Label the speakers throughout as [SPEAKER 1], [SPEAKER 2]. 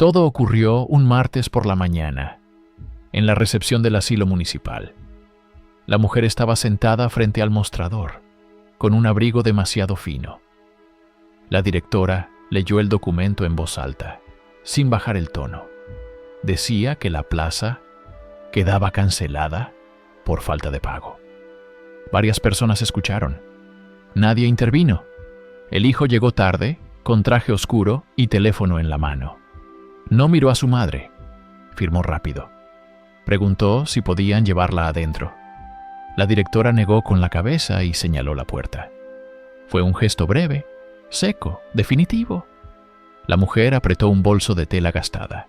[SPEAKER 1] Todo ocurrió un martes por la mañana, en la recepción del asilo municipal. La mujer estaba sentada frente al mostrador, con un abrigo demasiado fino. La directora leyó el documento en voz alta, sin bajar el tono. Decía que la plaza quedaba cancelada por falta de pago. Varias personas escucharon. Nadie intervino. El hijo llegó tarde, con traje oscuro y teléfono en la mano. No miró a su madre. Firmó rápido. Preguntó si podían llevarla adentro. La directora negó con la cabeza y señaló la puerta. Fue un gesto breve, seco, definitivo. La mujer apretó un bolso de tela gastada.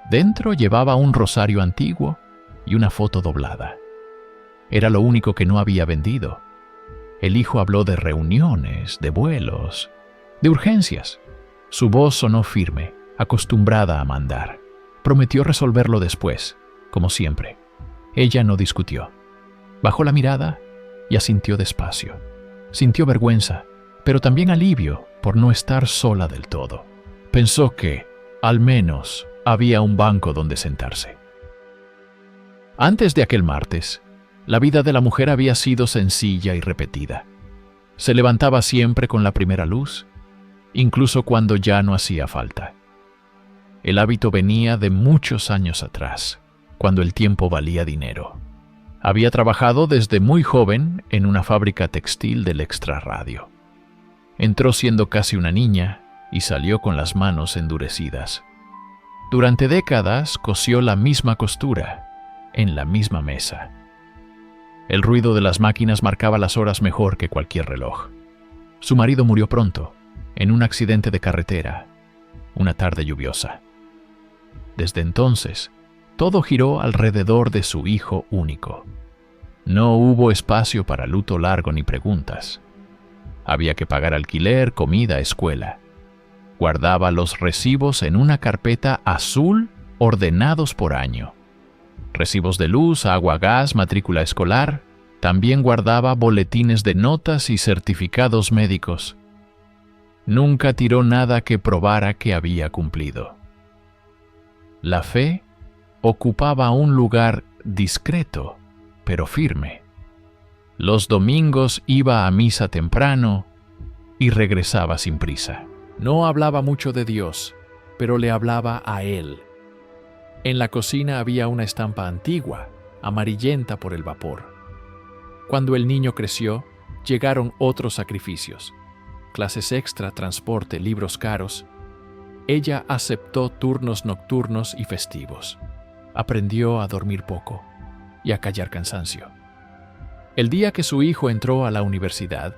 [SPEAKER 1] Dentro llevaba un rosario antiguo y una foto doblada. Era lo único que no había vendido. El hijo habló de reuniones, de vuelos, de urgencias. Su voz sonó firme, acostumbrada a mandar. Prometió resolverlo después, como siempre. Ella no discutió. Bajó la mirada y asintió despacio. Sintió vergüenza, pero también alivio por no estar sola del todo. Pensó que, al menos, había un banco donde sentarse. Antes de aquel martes, la vida de la mujer había sido sencilla y repetida. Se levantaba siempre con la primera luz, incluso cuando ya no hacía falta. El hábito venía de muchos años atrás, cuando el tiempo valía dinero. Había trabajado desde muy joven en una fábrica textil del extrarradio. Entró siendo casi una niña y salió con las manos endurecidas. Durante décadas cosió la misma costura, en la misma mesa. El ruido de las máquinas marcaba las horas mejor que cualquier reloj. Su marido murió pronto, en un accidente de carretera, una tarde lluviosa. Desde entonces, todo giró alrededor de su hijo único. No hubo espacio para luto largo ni preguntas. Había que pagar alquiler, comida, escuela. Guardaba los recibos en una carpeta azul ordenados por año. Recibos de luz, agua, gas, matrícula escolar. También guardaba boletines de notas y certificados médicos. Nunca tiró nada que probara que había cumplido. La fe ocupaba un lugar discreto, pero firme. Los domingos iba a misa temprano y regresaba sin prisa. No hablaba mucho de Dios, pero le hablaba a él. En la cocina había una estampa antigua, amarillenta por el vapor. Cuando el niño creció, llegaron otros sacrificios. Clases extra, transporte, libros caros. Ella aceptó turnos nocturnos y festivos. Aprendió a dormir poco y a callar cansancio. El día que su hijo entró a la universidad,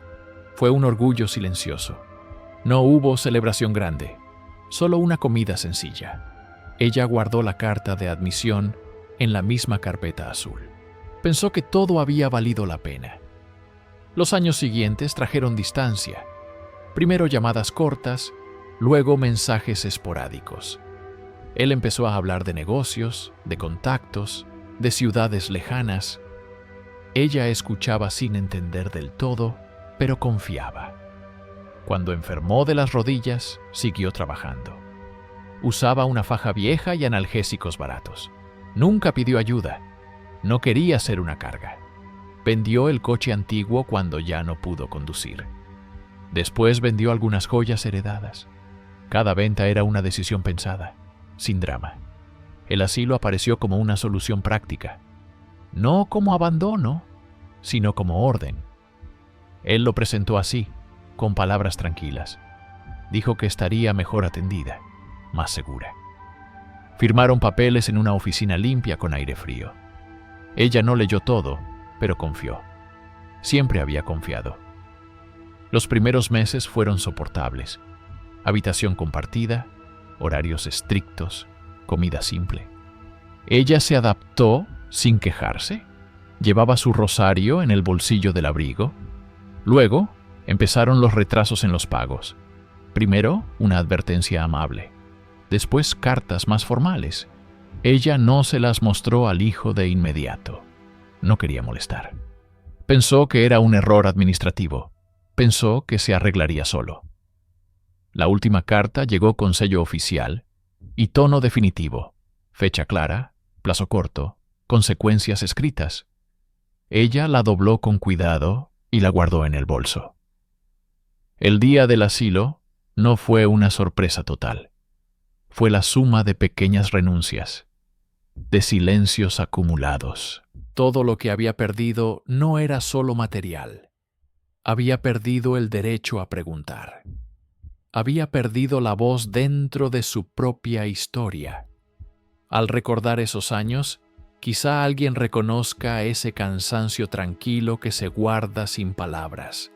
[SPEAKER 1] fue un orgullo silencioso. No hubo celebración grande, solo una comida sencilla. Ella guardó la carta de admisión en la misma carpeta azul. Pensó que todo había valido la pena. Los años siguientes trajeron distancia. Primero llamadas cortas, luego mensajes esporádicos. Él empezó a hablar de negocios, de contactos, de ciudades lejanas. Ella escuchaba sin entender del todo, pero confiaba. Cuando enfermó de las rodillas, siguió trabajando. Usaba una faja vieja y analgésicos baratos. Nunca pidió ayuda. No quería ser una carga. Vendió el coche antiguo cuando ya no pudo conducir. Después vendió algunas joyas heredadas. Cada venta era una decisión pensada, sin drama. El asilo apareció como una solución práctica. No como abandono, sino como orden. Él lo presentó así, con palabras tranquilas. Dijo que estaría mejor atendida, más segura. Firmaron papeles en una oficina limpia con aire frío. Ella no leyó todo, pero confió. Siempre había confiado. Los primeros meses fueron soportables. Habitación compartida, horarios estrictos, comida simple. Ella se adaptó sin quejarse. Llevaba su rosario en el bolsillo del abrigo. Luego, empezaron los retrasos en los pagos. Primero, una advertencia amable. Después, cartas más formales. Ella no se las mostró al hijo de inmediato. No quería molestar. Pensó que era un error administrativo. Pensó que se arreglaría solo. La última carta llegó con sello oficial Y tono definitivo, fecha clara, plazo corto, consecuencias escritas. Ella la dobló con cuidado y la guardó en el bolso. El día del asilo no fue una sorpresa total. Fue la suma de pequeñas renuncias, de silencios acumulados. Todo lo que había perdido no era solo material. Había perdido el derecho a preguntar. Había perdido la voz dentro de su propia historia. Al recordar esos años, quizá alguien reconozca ese cansancio tranquilo que se guarda sin palabras.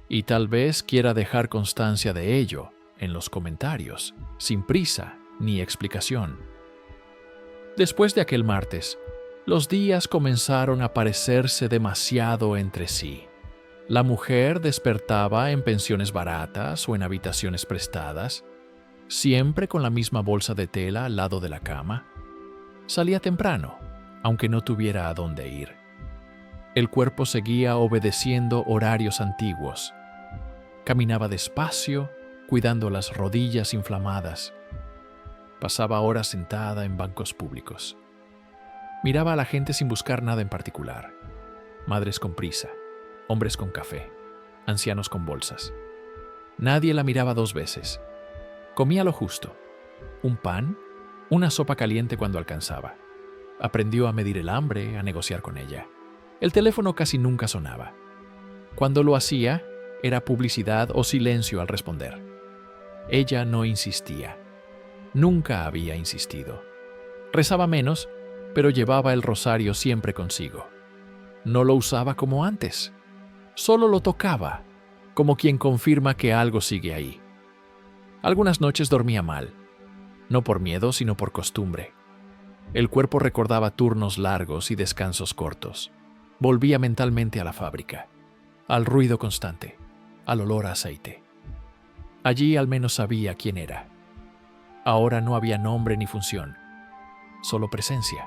[SPEAKER 1] Y tal vez quiera dejar constancia de ello en los comentarios, sin prisa ni explicación. Después de aquel martes, los días comenzaron a parecerse demasiado entre sí. La mujer despertaba en pensiones baratas o en habitaciones prestadas, siempre con la misma bolsa de tela al lado de la cama. Salía temprano, aunque no tuviera a dónde ir. El cuerpo seguía obedeciendo horarios antiguos. Caminaba despacio, cuidando las rodillas inflamadas. Pasaba horas sentada en bancos públicos. Miraba a la gente sin buscar nada en particular. Madres con prisa, hombres con café, ancianos con bolsas. Nadie la miraba dos veces. Comía lo justo. Un pan, una sopa caliente cuando alcanzaba. Aprendió a medir el hambre, a negociar con ella. El teléfono casi nunca sonaba. Cuando lo hacía, era publicidad o silencio al responder. Ella no insistía. Nunca había insistido. Rezaba menos, pero llevaba el rosario siempre consigo. No lo usaba como antes. Solo lo tocaba, como quien confirma que algo sigue ahí. Algunas noches dormía mal, no por miedo, sino por costumbre. El cuerpo recordaba turnos largos y descansos cortos. Volvía mentalmente a la fábrica, al ruido constante, al olor a aceite. Allí al menos sabía quién era. Ahora no había nombre ni función, solo presencia.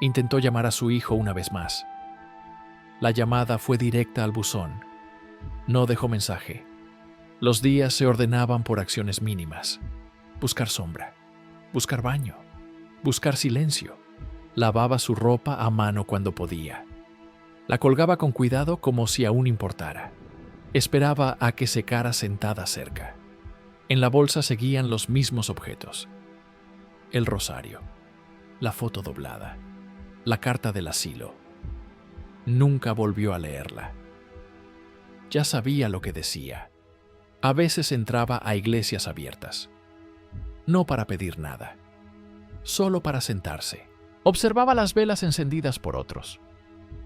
[SPEAKER 1] Intentó llamar a su hijo una vez más. La llamada fue directa al buzón. No dejó mensaje. Los días se ordenaban por acciones mínimas. Buscar sombra, buscar baño, buscar silencio. Lavaba su ropa a mano cuando podía. La colgaba con cuidado como si aún importara. Esperaba a que secara sentada cerca. En la bolsa seguían los mismos objetos. El rosario, la foto doblada, la carta del asilo. Nunca volvió a leerla. Ya sabía lo que decía. A veces entraba a iglesias abiertas. No para pedir nada, solo para sentarse. Observaba las velas encendidas por otros.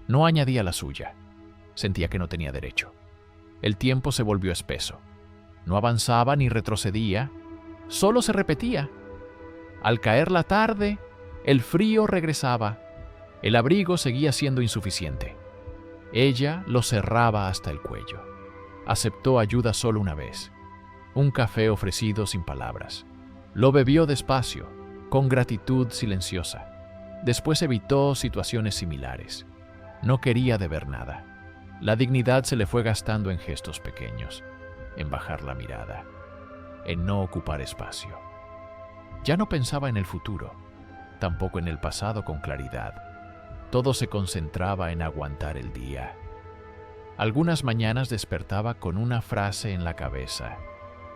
[SPEAKER 1] No añadía la suya. Sentía que no tenía derecho. El tiempo se volvió espeso. No avanzaba ni retrocedía, solo se repetía. Al caer la tarde, el frío regresaba. El abrigo seguía siendo insuficiente. Ella lo cerraba hasta el cuello. Aceptó ayuda solo una vez. Un café ofrecido sin palabras. Lo bebió despacio, con gratitud silenciosa. Después evitó situaciones similares. No quería deber nada. La dignidad se le fue gastando en gestos pequeños, en bajar la mirada, en no ocupar espacio. Ya no pensaba en el futuro, tampoco en el pasado con claridad. Todo se concentraba en aguantar el día. Algunas mañanas despertaba con una frase en la cabeza,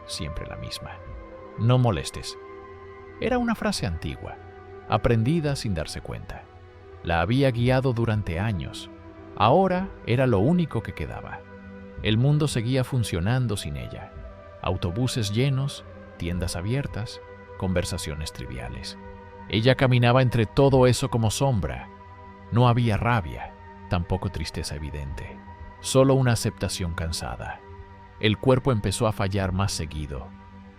[SPEAKER 1] siempre la misma. No molestes. Era una frase antigua, aprendida sin darse cuenta. La había guiado durante años. Ahora era lo único que quedaba. El mundo seguía funcionando sin ella. Autobuses llenos, tiendas abiertas, conversaciones triviales. Ella caminaba entre todo eso como sombra. No había rabia, tampoco tristeza evidente. Solo una aceptación cansada. El cuerpo empezó a fallar más seguido.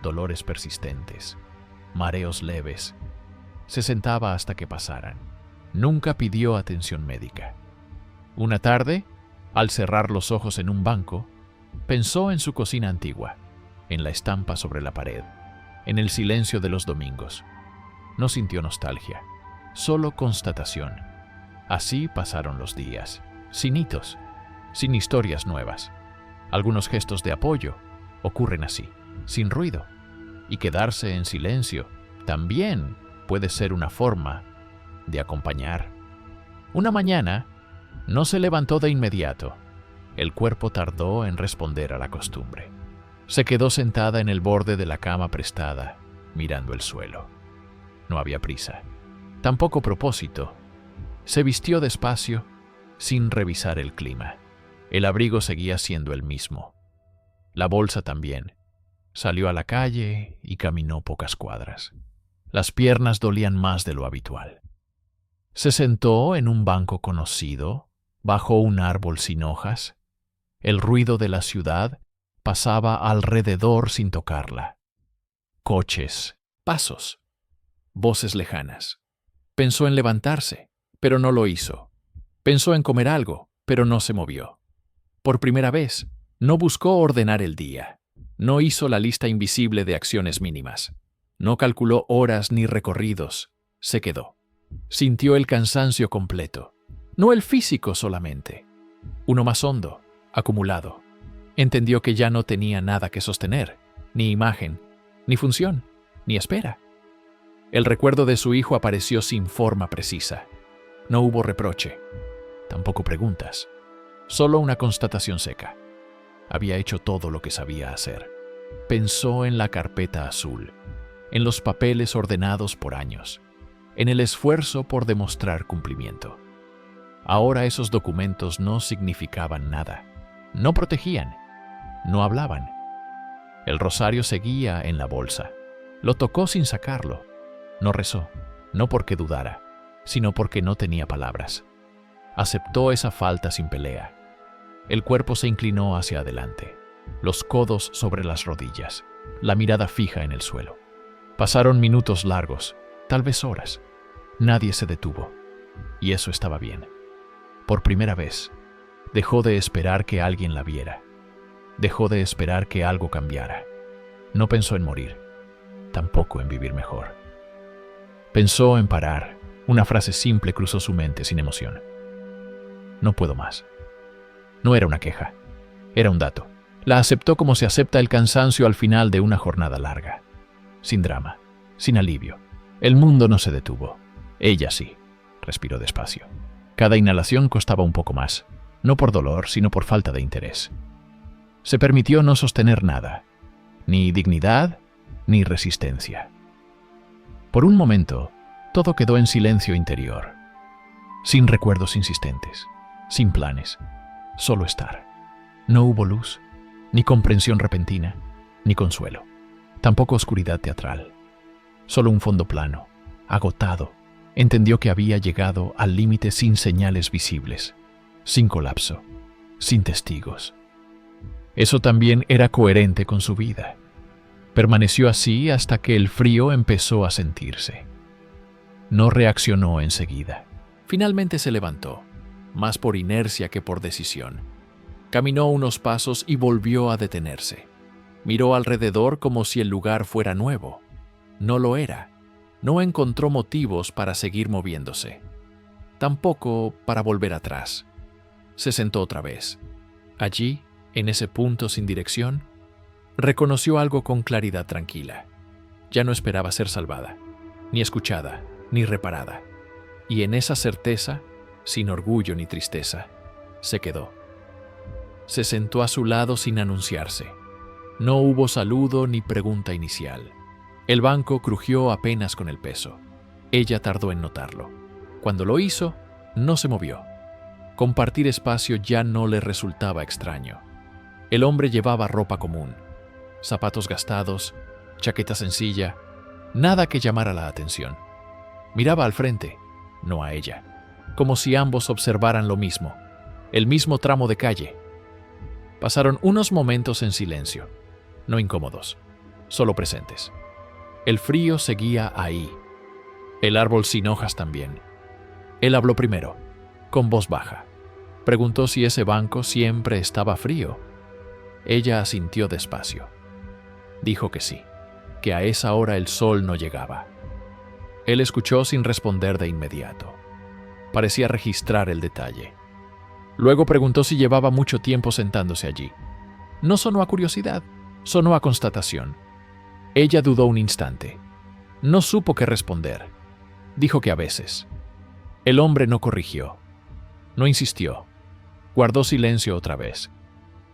[SPEAKER 1] Dolores persistentes, mareos leves. Se sentaba hasta que pasaran. Nunca pidió atención médica. Una tarde, al cerrar los ojos en un banco, pensó en su cocina antigua, en la estampa sobre la pared, en el silencio de los domingos. No sintió nostalgia, solo constatación. Así pasaron los días, sin hitos, sin historias nuevas. Algunos gestos de apoyo ocurren así, sin ruido, y quedarse en silencio también puede ser una forma de acompañar. Una mañana no se levantó de inmediato. El cuerpo tardó en responder a la costumbre. Se quedó sentada en el borde de la cama prestada, mirando el suelo. No había prisa, tampoco propósito. Se vistió despacio, sin revisar el clima. El abrigo seguía siendo el mismo. La bolsa también. Salió a la calle y caminó pocas cuadras. Las piernas dolían más de lo habitual. Se sentó en un banco conocido, bajo un árbol sin hojas. El ruido de la ciudad pasaba alrededor sin tocarla. Coches, pasos, voces lejanas. Pensó en levantarse, pero no lo hizo. Pensó en comer algo, pero no se movió. Por primera vez, no buscó ordenar el día. No hizo la lista invisible de acciones mínimas. No calculó horas ni recorridos. Se quedó. Sintió el cansancio completo. No el físico solamente. Uno más hondo, acumulado. Entendió que ya no tenía nada que sostener, ni imagen, ni función, ni espera. El recuerdo de su hijo apareció sin forma precisa. No hubo reproche, tampoco preguntas, solo una constatación seca. Había hecho todo lo que sabía hacer. Pensó en la carpeta azul, en los papeles ordenados por años, en el esfuerzo por demostrar cumplimiento. Ahora esos documentos no significaban nada, no protegían, no hablaban. El rosario seguía en la bolsa. Lo tocó sin sacarlo. No rezó, no porque dudara, sino porque no tenía palabras. Aceptó esa falta sin pelea. El cuerpo se inclinó hacia adelante, los codos sobre las rodillas, la mirada fija en el suelo. Pasaron minutos largos, tal vez horas. Nadie se detuvo, y eso estaba bien. Por primera vez, dejó de esperar que alguien la viera. Dejó de esperar que algo cambiara. No pensó en morir, tampoco en vivir mejor. Pensó en parar. Una frase simple cruzó su mente sin emoción. No puedo más. No era una queja, era un dato. La aceptó como se acepta el cansancio al final de una jornada larga. Sin drama, sin alivio. El mundo no se detuvo. Ella sí. Respiró despacio. Cada inhalación costaba un poco más, no por dolor, sino por falta de interés. Se permitió no sostener nada, ni dignidad, ni resistencia. Por un momento, todo quedó en silencio interior, sin recuerdos insistentes, sin planes, solo estar. No hubo luz, ni comprensión repentina, ni consuelo, tampoco oscuridad teatral. Solo un fondo plano, agotado. Entendió que había llegado al límite sin señales visibles, sin colapso, sin testigos. Eso también era coherente con su vida. Permaneció así hasta que el frío empezó a sentirse. No reaccionó enseguida. Finalmente se levantó, más por inercia que por decisión. Caminó unos pasos y volvió a detenerse. Miró alrededor como si el lugar fuera nuevo. No lo era. No encontró motivos para seguir moviéndose. Tampoco para volver atrás. Se sentó otra vez. Allí, en ese punto sin dirección, reconoció algo con claridad tranquila. Ya no esperaba ser salvada, ni escuchada, ni reparada. Y en esa certeza, sin orgullo ni tristeza, se quedó. Se sentó a su lado sin anunciarse. No hubo saludo ni pregunta inicial. El banco crujió apenas con el peso. Ella tardó en notarlo. Cuando lo hizo, no se movió. Compartir espacio ya no le resultaba extraño. El hombre llevaba ropa común, zapatos gastados, chaqueta sencilla, nada que llamara la atención. Miraba al frente, no a ella, como si ambos observaran lo mismo, el mismo tramo de calle. Pasaron unos momentos en silencio, no incómodos, solo presentes. El frío seguía ahí. El árbol sin hojas también. Él habló primero, con voz baja. Preguntó si ese banco siempre estaba frío. Ella asintió despacio. Dijo que sí, que a esa hora el sol no llegaba. Él escuchó sin responder de inmediato. Parecía registrar el detalle. Luego preguntó si llevaba mucho tiempo sentándose allí. No sonó a curiosidad, sonó a constatación. Ella dudó un instante. No supo qué responder. Dijo que a veces. El hombre no corrigió. No insistió. Guardó silencio otra vez.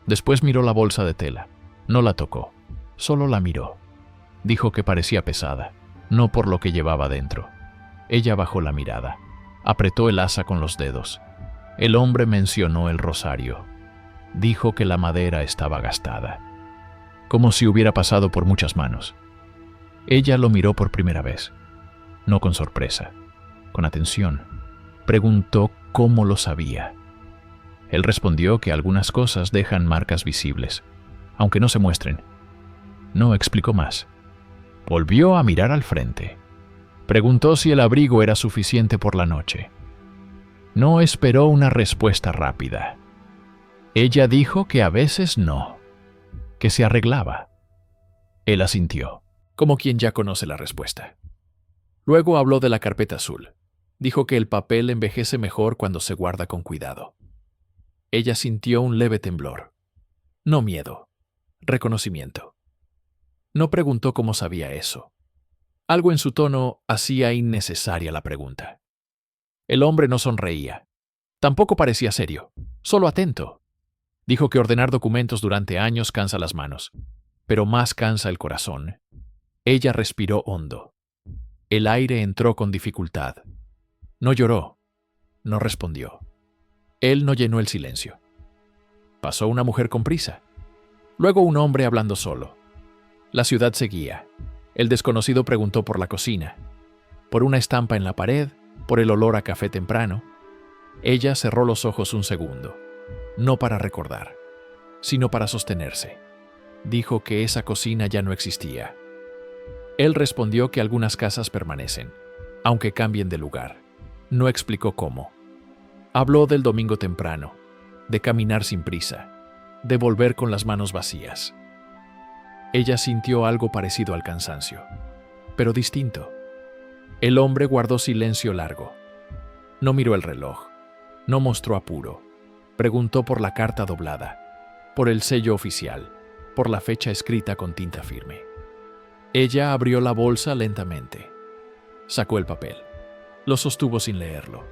[SPEAKER 1] Después miró la bolsa de tela. No la tocó. Solo la miró. Dijo que parecía pesada, no por lo que llevaba dentro. Ella bajó la mirada. Apretó el asa con los dedos. El hombre mencionó el rosario. Dijo que la madera estaba gastada, como si hubiera pasado por muchas manos. Ella lo miró por primera vez, no con sorpresa, con atención. Preguntó cómo lo sabía. Él respondió que algunas cosas dejan marcas visibles, aunque no se muestren. No explicó más. Volvió a mirar al frente. Preguntó si el abrigo era suficiente por la noche. No esperó una respuesta rápida. Ella dijo que a veces no, que se arreglaba. Él asintió, como quien ya conoce la respuesta. Luego habló de la carpeta azul. Dijo que el papel envejece mejor cuando se guarda con cuidado. Ella sintió un leve temblor. No miedo, reconocimiento. No preguntó cómo sabía eso. Algo en su tono hacía innecesaria la pregunta. El hombre no sonreía. Tampoco parecía serio, solo atento. Dijo que ordenar documentos durante años cansa las manos, pero más cansa el corazón. Ella respiró hondo. El aire entró con dificultad. No lloró, no respondió. Él no llenó el silencio. Pasó una mujer con prisa. Luego un hombre hablando solo. La ciudad seguía. El desconocido preguntó por la cocina, por una estampa en la pared, por el olor a café temprano. Ella cerró los ojos un segundo, no para recordar, sino para sostenerse. Dijo que esa cocina ya no existía. Él respondió que algunas casas permanecen, aunque cambien de lugar. No explicó cómo. Habló del domingo temprano, de caminar sin prisa, de volver con las manos vacías. Ella sintió algo parecido al cansancio, pero distinto. El hombre guardó silencio largo. No miró el reloj, no mostró apuro. Preguntó por la carta doblada, por el sello oficial, por la fecha escrita con tinta firme. Ella abrió la bolsa lentamente. Sacó el papel. Lo sostuvo sin leerlo.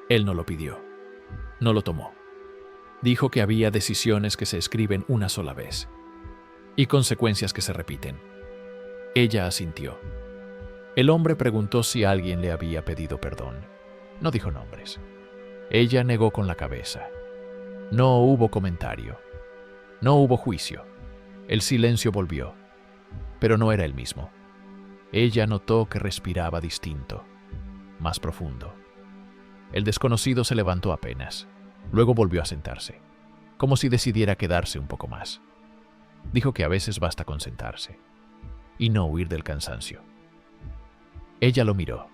[SPEAKER 1] Él no lo pidió. No lo tomó. Dijo que había decisiones que se escriben una sola vez y consecuencias que se repiten. Ella asintió. El hombre preguntó si alguien le había pedido perdón. No dijo nombres. Ella negó con la cabeza. No hubo comentario. No hubo juicio. El silencio volvió, pero no era el mismo. Ella notó que respiraba distinto, más profundo. El desconocido se levantó apenas. Luego volvió a sentarse, como si decidiera quedarse un poco más. Dijo que a veces basta con sentarse y no huir del cansancio. Ella lo miró.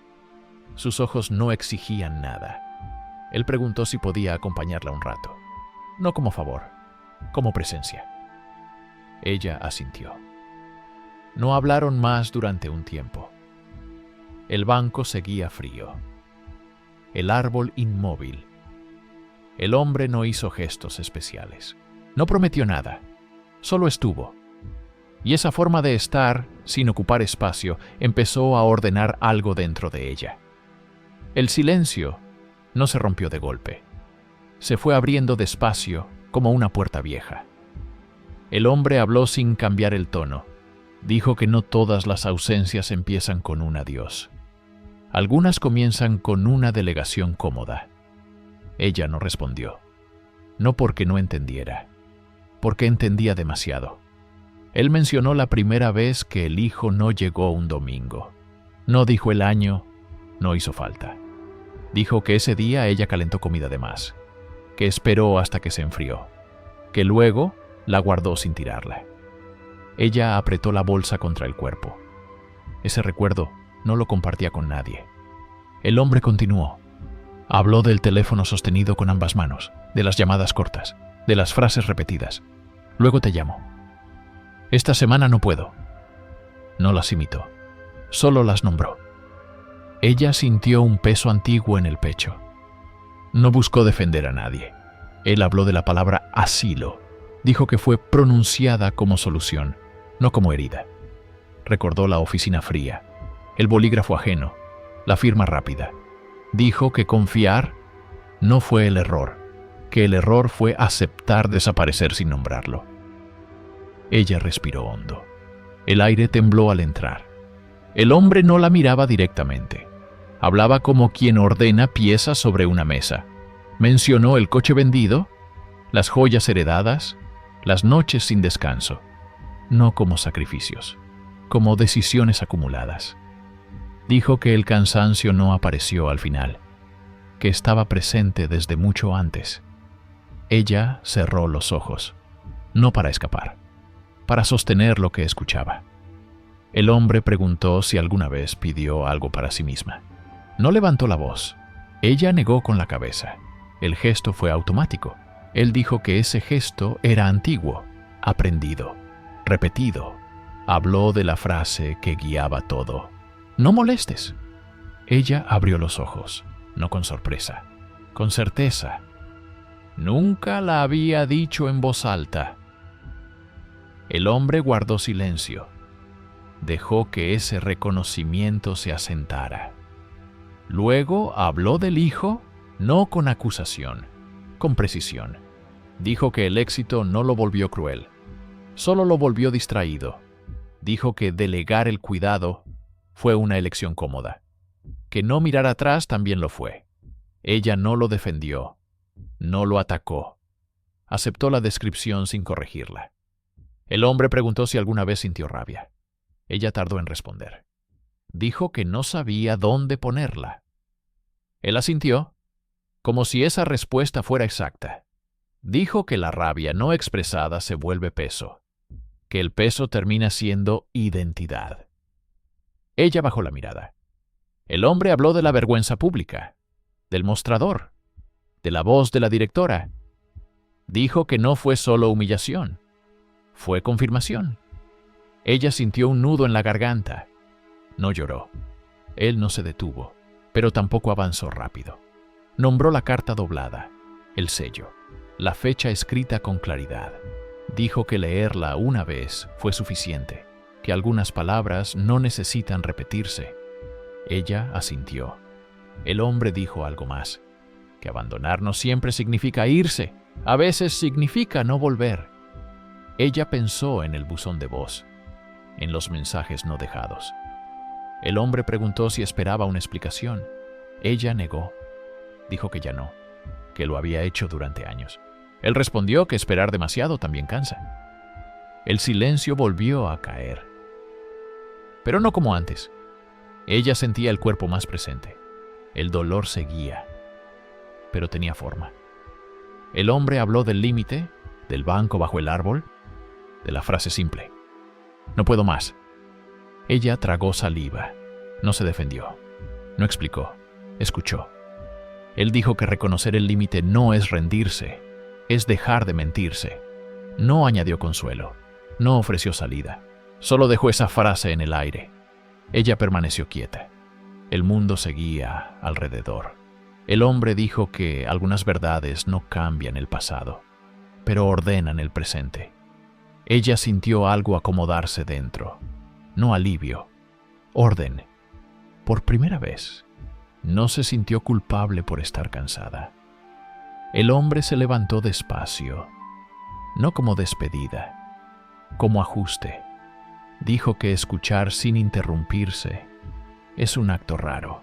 [SPEAKER 1] Sus ojos no exigían nada. Él preguntó si podía acompañarla un rato. No como favor, como presencia. Ella asintió. No hablaron más durante un tiempo. El banco seguía frío. El árbol inmóvil. El hombre no hizo gestos especiales. No prometió nada. Solo estuvo. Y esa forma de estar, sin ocupar espacio, empezó a ordenar algo dentro de ella. El silencio no se rompió de golpe. Se fue abriendo despacio, como una puerta vieja. El hombre habló sin cambiar el tono. Dijo que no todas las ausencias empiezan con un adiós. Algunas comienzan con una delegación cómoda. Ella no respondió. No porque no entendiera, porque entendía demasiado. Él mencionó la primera vez que el hijo no llegó un domingo. No dijo el año, no hizo falta. Dijo que ese día ella calentó comida de más, que esperó hasta que se enfrió, que luego la guardó sin tirarla. Ella apretó la bolsa contra el cuerpo. Ese recuerdo no lo compartía con nadie. El hombre continuó. Habló del teléfono sostenido con ambas manos, de las llamadas cortas, de las frases repetidas. Luego te llamo. Esta semana no puedo. No las imitó, solo las nombró. Ella sintió un peso antiguo en el pecho. No buscó defender a nadie. Él habló de la palabra asilo. Dijo que fue pronunciada como solución, no como herida. Recordó la oficina fría, el bolígrafo ajeno, la firma rápida. Dijo que confiar no fue el error, que el error fue aceptar desaparecer sin nombrarlo. Ella respiró hondo. El aire tembló al entrar. El hombre no la miraba directamente. Hablaba como quien ordena piezas sobre una mesa. Mencionó el coche vendido, las joyas heredadas, las noches sin descanso, no como sacrificios, como decisiones acumuladas. Dijo que el cansancio no apareció al final, que estaba presente desde mucho antes. Ella cerró los ojos, no para escapar, para sostener lo que escuchaba. El hombre preguntó si alguna vez pidió algo para sí misma. No levantó la voz. Ella negó con la cabeza. El gesto fue automático. Él dijo que ese gesto era antiguo, aprendido, repetido. Habló de la frase que guiaba todo. «No molestes». Ella abrió los ojos, no con sorpresa, con certeza. Nunca la había dicho en voz alta. El hombre guardó silencio. Dejó que ese reconocimiento se asentara. Luego habló del hijo, no con acusación, con precisión. Dijo que el éxito no lo volvió cruel, solo lo volvió distraído. Dijo que delegar el cuidado fue una elección cómoda, que no mirar atrás también lo fue. Ella no lo defendió, no lo atacó. Aceptó la descripción sin corregirla. El hombre preguntó si alguna vez sintió rabia. Ella tardó en responder. Dijo que no sabía dónde ponerla. Él asintió, como si esa respuesta fuera exacta. Dijo que la rabia no expresada se vuelve peso, que el peso termina siendo identidad. Ella bajó la mirada. El hombre habló de la vergüenza pública, del mostrador, de la voz de la directora. Dijo que no fue solo humillación, fue confirmación. Ella sintió un nudo en la garganta. No lloró. Él no se detuvo, pero tampoco avanzó rápido. Nombró la carta doblada, el sello, la fecha escrita con claridad. Dijo que leerla una vez fue suficiente, que algunas palabras no necesitan repetirse. Ella asintió. El hombre dijo algo más, que abandonar no siempre significa irse, a veces significa no volver. Ella pensó en el buzón de voz, en los mensajes no dejados. El hombre preguntó si esperaba una explicación. Ella negó. Dijo que ya no, que lo había hecho durante años. Él respondió que esperar demasiado también cansa. El silencio volvió a caer. Pero no como antes. Ella sentía el cuerpo más presente. El dolor seguía, pero tenía forma. El hombre habló del límite, del banco bajo el árbol, de la frase simple: «No puedo más». Ella tragó saliva. No se defendió. No explicó. Escuchó. Él dijo que reconocer el límite no es rendirse, es dejar de mentirse. No añadió consuelo. No ofreció salida. Solo dejó esa frase en el aire. Ella permaneció quieta. El mundo seguía alrededor. El hombre dijo que algunas verdades no cambian el pasado, pero ordenan el presente. Ella sintió algo acomodarse dentro. No alivio, orden. Por primera vez, no se sintió culpable por estar cansada. El hombre se levantó despacio, no como despedida, como ajuste. Dijo que escuchar sin interrumpirse es un acto raro.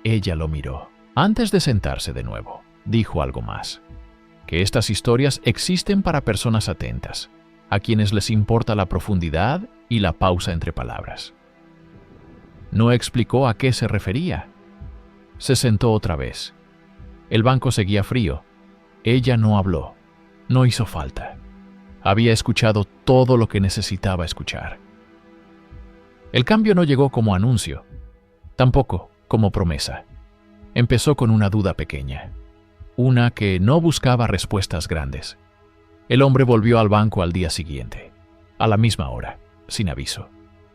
[SPEAKER 1] Ella lo miró. Antes de sentarse de nuevo, dijo algo más: que estas historias existen para personas atentas, a quienes les importa la profundidad y la pausa entre palabras. No explicó a qué se refería. Se sentó otra vez. El banco seguía frío. Ella no habló. No hizo falta. Había escuchado todo lo que necesitaba escuchar. El cambio no llegó como anuncio, tampoco como promesa. Empezó con una duda pequeña, una que no buscaba respuestas grandes. El hombre volvió al banco al día siguiente, a la misma hora, sin aviso.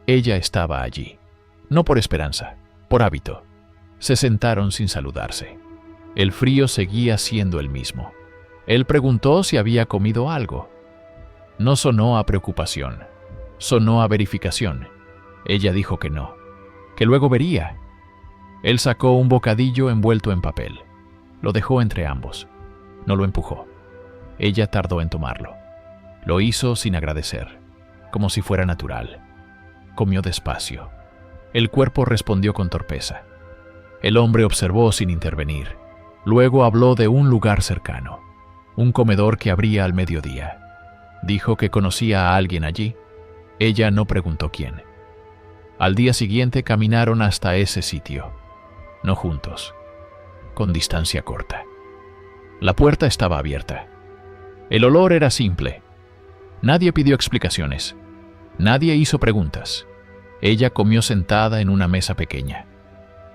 [SPEAKER 1] Ella estaba allí, no por esperanza, por hábito. Se sentaron sin saludarse. El frío seguía siendo el mismo. Él preguntó si había comido algo. No sonó a preocupación, sonó a verificación. Ella dijo que no. que luego vería. Él sacó un bocadillo envuelto en papel. Lo dejó entre ambos. No lo empujó. Ella tardó en tomarlo. Lo hizo sin agradecer, como si fuera natural. Comió despacio. El cuerpo respondió con torpeza. El hombre observó sin intervenir. Luego habló de un lugar cercano, un comedor que abría al mediodía. Dijo que conocía a alguien allí. Ella no preguntó quién. Al día siguiente caminaron hasta ese sitio. No juntos, con distancia corta. La puerta estaba abierta. El olor era simple. Nadie pidió explicaciones. Nadie hizo preguntas. Ella comió sentada en una mesa pequeña,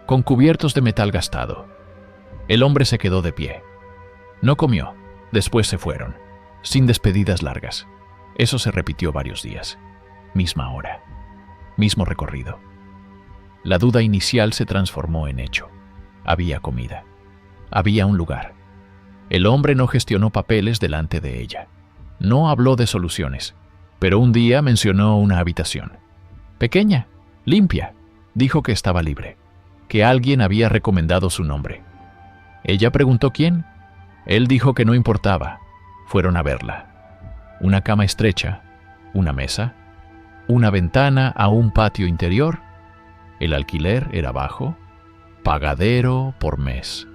[SPEAKER 1] con cubiertos de metal gastado. El hombre se quedó de pie. No comió. Después se fueron, sin despedidas largas. Eso se repitió varios días. Misma hora. Mismo recorrido. La duda inicial se transformó en hecho. Había comida. Había un lugar. El hombre no gestionó papeles delante de ella. No habló de soluciones, pero un día mencionó una habitación. Pequeña, limpia. Dijo que estaba libre, que alguien había recomendado su nombre. Ella preguntó quién. Él dijo que no importaba. Fueron a verla. Una cama estrecha, una mesa, una ventana a un patio interior. El alquiler era bajo, pagadero por mes.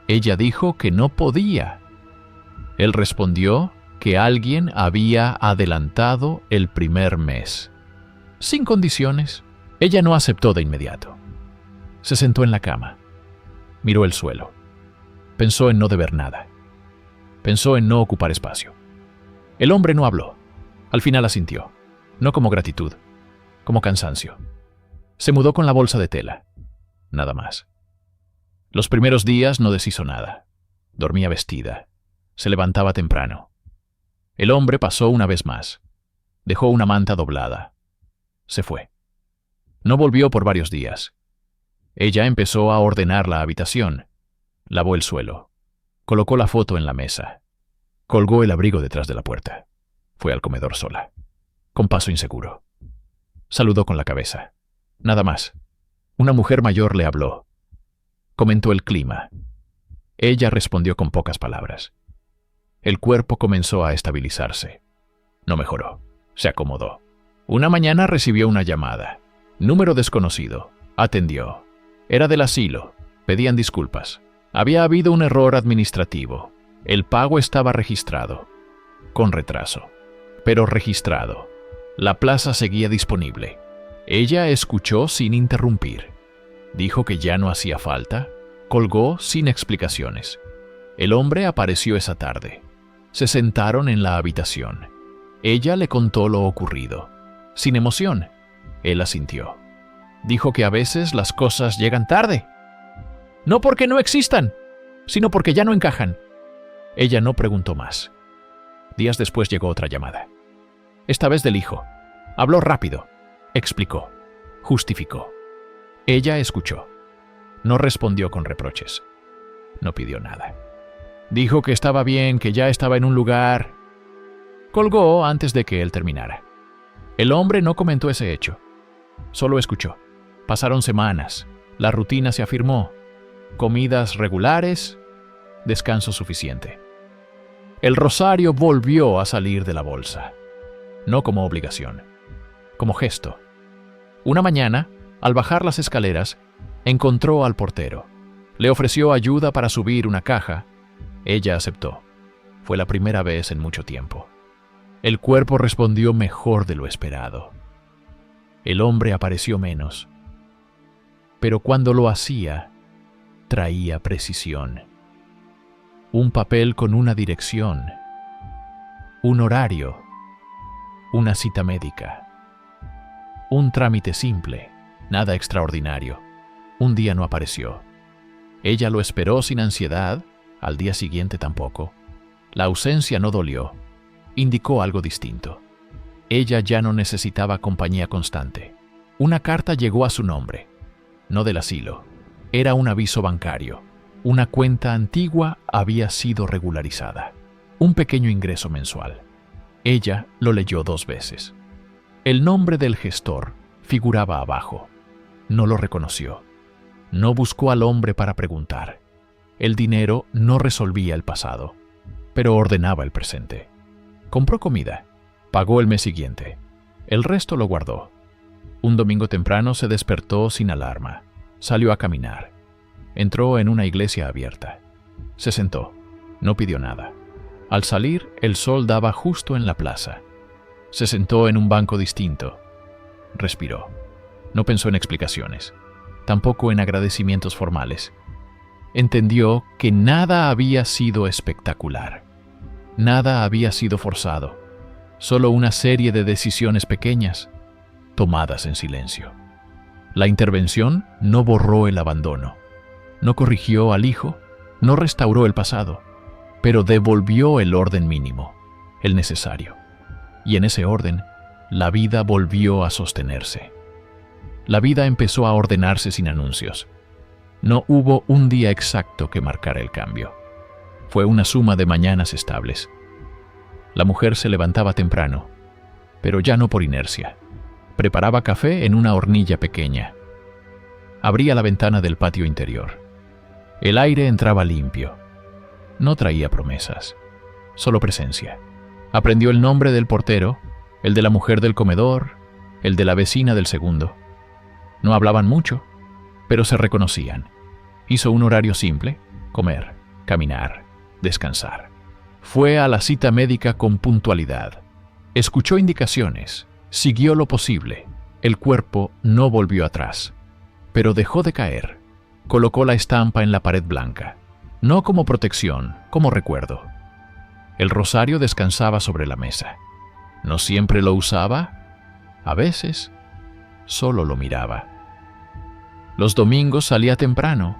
[SPEAKER 1] Ella dijo que no podía. Él respondió que alguien había adelantado el primer mes. Sin condiciones. Ella no aceptó de inmediato. Se sentó en la cama. Miró el suelo. Pensó en no deber nada. Pensó en no ocupar espacio. El hombre no habló. Al final asintió. No como gratitud, como cansancio. Se mudó con la bolsa de tela. Nada más. Los primeros días no deshizo nada. Dormía vestida. Se levantaba temprano. El hombre pasó una vez más. Dejó una manta doblada. Se fue. No volvió por varios días. Ella empezó a ordenar la habitación. Lavó el suelo. Colocó la foto en la mesa. Colgó el abrigo detrás de la puerta. Fue al comedor sola, con paso inseguro. Saludó con la cabeza. Nada más. Una mujer mayor le habló. Comentó el clima. Ella respondió con pocas palabras. El cuerpo comenzó a estabilizarse. No mejoró. Se acomodó. Una mañana recibió una llamada. Número desconocido. Atendió. Era del asilo. Pedían disculpas. Había habido un error administrativo. El pago estaba registrado. Con retraso. Pero registrado. La plaza seguía disponible. Ella escuchó sin interrumpir. Dijo que ya no hacía falta. Colgó sin explicaciones. El hombre apareció esa tarde. Se sentaron en la habitación. Ella le contó lo ocurrido. Sin emoción. Él asintió. Dijo que a veces las cosas llegan tarde. No porque no existan, sino porque ya no encajan. Ella no preguntó más. Días después llegó otra llamada. Esta vez del hijo. Habló rápido. Explicó. Justificó. Ella escuchó. No respondió con reproches. No pidió nada. Dijo que estaba bien, que ya estaba en un lugar. Colgó antes de que él terminara. El hombre no comentó ese hecho. Solo escuchó. Pasaron semanas. La rutina se afirmó. Comidas regulares, descanso suficiente. El rosario volvió a salir de la bolsa. No como obligación, como gesto. Una mañana, al bajar las escaleras, encontró al portero. Le ofreció ayuda para subir una caja. Ella aceptó. Fue la primera vez en mucho tiempo. El cuerpo respondió mejor de lo esperado. El hombre apareció menos. Pero cuando lo hacía, traía precisión. Un papel con una dirección, un horario, una cita médica, un trámite simple, nada extraordinario. Un día no apareció. Ella lo esperó sin ansiedad, al día siguiente tampoco. La ausencia no dolió, indicó algo distinto. Ella ya no necesitaba compañía constante. Una carta llegó a su nombre, no del asilo. Era un aviso bancario. Una cuenta antigua había sido regularizada. Un pequeño ingreso mensual. Ella lo leyó 2 veces. El nombre del gestor figuraba abajo. No lo reconoció. No buscó al hombre para preguntar. El dinero no resolvía el pasado, pero ordenaba el presente. Compró comida. Pagó el mes siguiente. El resto lo guardó. Un domingo temprano se despertó sin alarma. Salió a caminar. Entró en una iglesia abierta. Se sentó. No pidió nada. Al salir, el sol daba justo en la plaza. Se sentó en un banco distinto. Respiró. No pensó en explicaciones, tampoco en agradecimientos formales. Entendió que nada había sido espectacular. Nada había sido forzado. Solo una serie de decisiones pequeñas, tomadas en silencio. La intervención no borró el abandono. No corrigió al hijo, no restauró el pasado, pero devolvió el orden mínimo, el necesario. Y en ese orden, la vida volvió a sostenerse. La vida empezó a ordenarse sin anuncios. No hubo un día exacto que marcara el cambio. Fue una suma de mañanas estables. La mujer se levantaba temprano, pero ya no por inercia. Preparaba café en una hornilla pequeña. Abría la ventana del patio interior. El aire entraba limpio. No traía promesas, solo presencia. Aprendió el nombre del portero, el de la mujer del comedor, el de la vecina del segundo. No hablaban mucho, pero se reconocían. Hizo un horario simple: comer, caminar, descansar. Fue a la cita médica con puntualidad. Escuchó indicaciones, siguió lo posible. El cuerpo no volvió atrás, pero dejó de caer. Colocó la estampa en la pared blanca, no como protección, como recuerdo. El rosario descansaba sobre la mesa. No siempre lo usaba, a veces solo lo miraba. Los domingos salía temprano,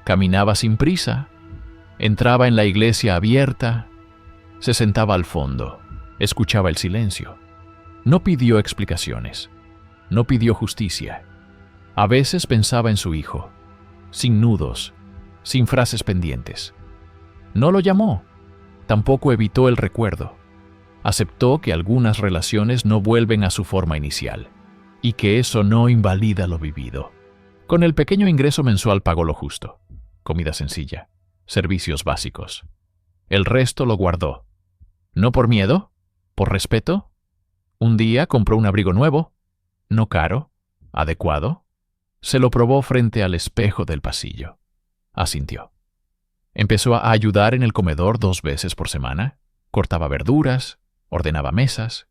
[SPEAKER 1] caminaba sin prisa, entraba en la iglesia abierta, se sentaba al fondo, escuchaba el silencio. No pidió explicaciones, no pidió justicia. A veces pensaba en su hijo, sin nudos, sin frases pendientes. No lo llamó, tampoco evitó el recuerdo. Aceptó que algunas relaciones no vuelven a su forma inicial y que eso no invalida lo vivido. Con el pequeño ingreso mensual pagó lo justo: comida sencilla, servicios básicos. El resto lo guardó. No por miedo, por respeto. Un día compró un abrigo nuevo, no caro, adecuado. Se lo probó frente al espejo del pasillo. Asintió. Empezó a ayudar en el comedor 2 veces por semana. Cortaba verduras, ordenaba mesas.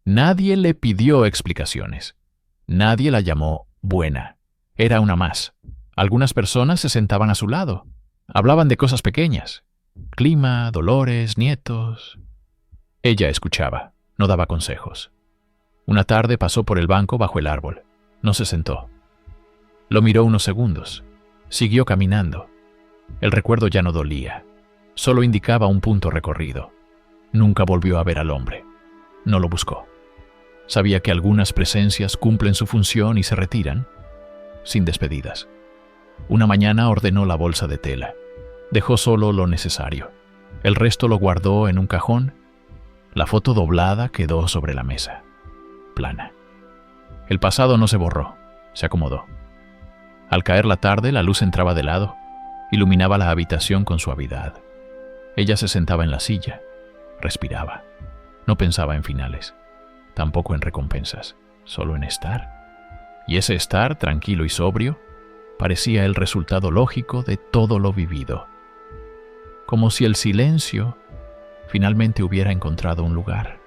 [SPEAKER 1] Nadie le pidió explicaciones. Nadie la llamó buena. Era una más. Algunas personas se sentaban a su lado. Hablaban de cosas pequeñas: clima, dolores, nietos. Ella escuchaba, no daba consejos. Una tarde pasó por el banco bajo el árbol. No se sentó. Lo miró unos segundos. Siguió caminando. El recuerdo ya no dolía. Solo indicaba un punto recorrido. Nunca volvió a ver al hombre. No lo buscó. Sabía que algunas presencias cumplen su función y se retiran, sin despedidas. Una mañana ordenó la bolsa de tela. Dejó solo lo necesario. El resto lo guardó en un cajón. La foto doblada quedó sobre la mesa, plana. El pasado no se borró, se acomodó. Al caer la tarde, la luz entraba de lado, iluminaba la habitación con suavidad. Ella se sentaba en la silla, respiraba. No pensaba en finales, tampoco en recompensas, solo en estar. Y ese estar, tranquilo y sobrio, parecía el resultado lógico de todo lo vivido. Como si el silencio finalmente hubiera encontrado un lugar.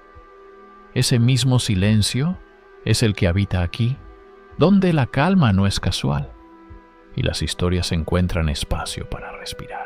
[SPEAKER 1] Ese mismo silencio es el que habita aquí, donde la calma no es casual y las historias encuentran espacio para respirar.